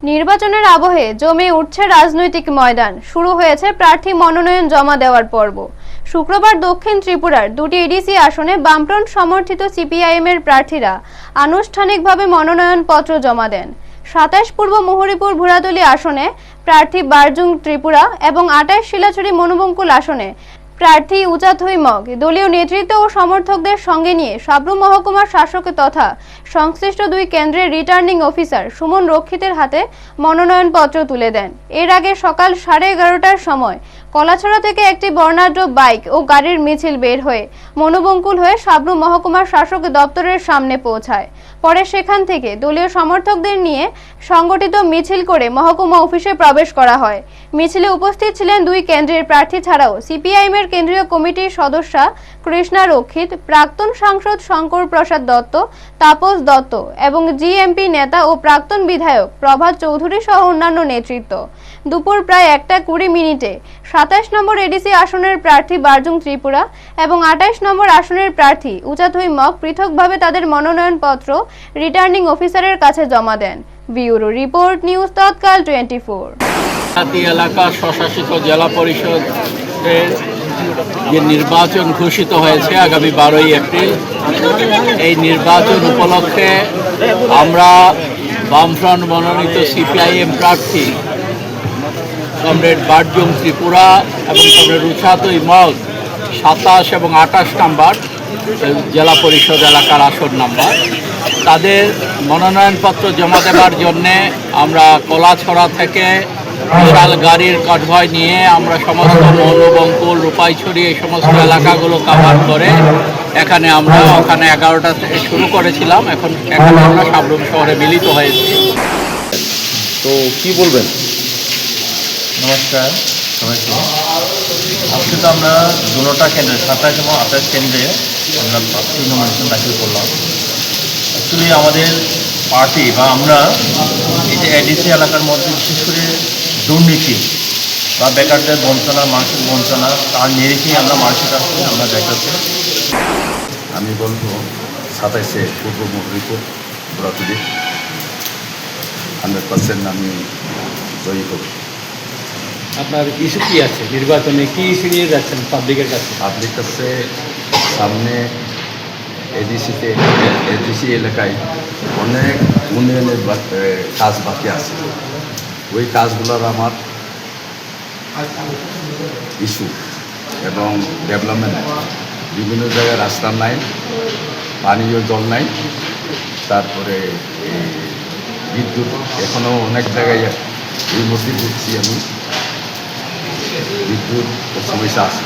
নির্বাচনের আবহে জমে উঠছে রাজনৈতিক ময়দান। শুরু হয়েছে প্রার্থী মনোনয়ন জমা দেওয়ার পর্ব। শুক্রবার দক্ষিণ ত্রিপুরার দুটি এডিসি আসনে বামফ্রন্ট সমর্থিত সিপিআইএম এর প্রার্থীরা আনুষ্ঠানিকভাবে মনোনয়নপত্র জমা দেন। ২৭ পূর্ব মুহুরীপুর ভুরাতলী আসনে প্রার্থী বারজুং ত্রিপুরা এবং ২৮ শিলাছড়ি মনুবঙ্কুল আসনে প্রার্থী উচাথুই মগ দলীয় নেতৃত্ব ও সমর্থকদের সঙ্গে নিয়ে সাব্রুম মহকুমার শাসক তথা সংশ্লিষ্ট দুই কেন্দ্রের রিটার্নিং অফিসার সুমন রক্ষিতের হাতে মনোনয়নপত্র তুলে দেন। এর আগে সকাল 11:30টার সময় কলাছড়া থেকে একটি বর্ণাঢ্য বাইক ও গাড়ির মিছিল বের হয়ে মনুবঙ্কুল হয়ে সাব্রুম মহকুমার শাসক দপ্তরের সামনে পৌঁছায়। পরে সেখান থেকে দলীয় সমর্থকদের নিয়ে সংগঠিত মিছিল করে মহকুমা অফিসে প্রবেশ করা হয়। মিছিলে উপস্থিত ছিলেন দুই কেন্দ্রের প্রার্থী ছাড়াও সিপিআইএম এর কেন্দ্রীয় কমিটির সদস্যা কৃষ্ণা রক্ষিত, প্রাক্তন সাংসদ শঙ্কর প্রসাদ দত্ত, তাপস দত্ত এবং জিএমপি নেতা ও প্রাক্তন বিধায়ক প্রভাত চৌধুরী সহ অন্যান্য নেতৃত্ব। দুপুর প্রায় 1:20 ২৭ নম্বর এডিসি আসনের প্রার্থী বারজুং ত্রিপুরা এবং ২৮ নম্বর আসনের প্রার্থী উচাথুই মগ পৃথকভাবে তাদের মনোনয়নপত্র রিটার্নিং অফিসারের কাছে জমা দেন। ব্যুরো রিপোর্ট, নিউজ তৎকাল 24। এলাকা স্বশাসিত জেলা পরিষদের যে নির্বাচন ঘোষিত হয়েছে আগামী 12ই এপ্রিল, এই নির্বাচন উপলক্ষে আমরা বামফ্রন্ট মনোনীত সিপিআইএম প্রার্থী কমরেড বারজুং ত্রিপুরা এবং কমরেড উচাথুই মগ 27 এবং 28 নাম্বার জেলা পরিষদ এলাকার আসন নাম্বার, তাদের মনোনয়নপত্র জমা দেওয়ার জন্যে আমরা কলাছড়া থেকে বিশাল গাড়ির কনভয় নিয়ে আমরা সমস্ত মনুবঙ্কুল, রূপাইছড়ি এই সমস্ত এলাকাগুলো কাভার করে ওখানে 11টা থেকে শুরু করেছিলাম। এখানে আমরা সাব্রুম শহরে মিলিত হয়েছি। তো কি বলবেন? নমস্কার সবাইকে। আজকে তো আমরা দুটা কেন্দ্রে 27 এবং 28 কেন্দ্রে আমরা প্রার্থী নমিনেশন দাখিল করলাম। অ্যাকচুয়ালি আমাদের পার্টি বা আমরা এই যে এডিসি এলাকার মধ্যে বিশেষ করে দুর্নীতি বা বেকারদের বঞ্চনা, মানসিক বঞ্চনা, তার নিরিখেই আমরা মানুষের কাছে আমরা দেখাচ্ছি। আমি বলবো 27-এ পূর্ব মুহুরীপুর ভুরাতলী 100% আমি জয়ী করব। আপনার ইস্যু কি আছে? নির্বাচনে কি ইস্যু নিয়ে যাচ্ছেন পাবলিকের কাছে? পাবলিক কাছে সামনে এডিসি এলাকায় অনেক উন্নয়নের কাজ বাকি আছে। ওই কাজগুলোর আমার ইস্যু এবং ডেভেলপমেন্ট, বিভিন্ন জায়গায় রাস্তা নাই, পানীয় জল নাই, তারপরে বিদ্যুৎ এখনও অনেক জায়গায় এই মধ্যে ঘুরছি আমি, বিদ্যুৎ সমস্যা আছে।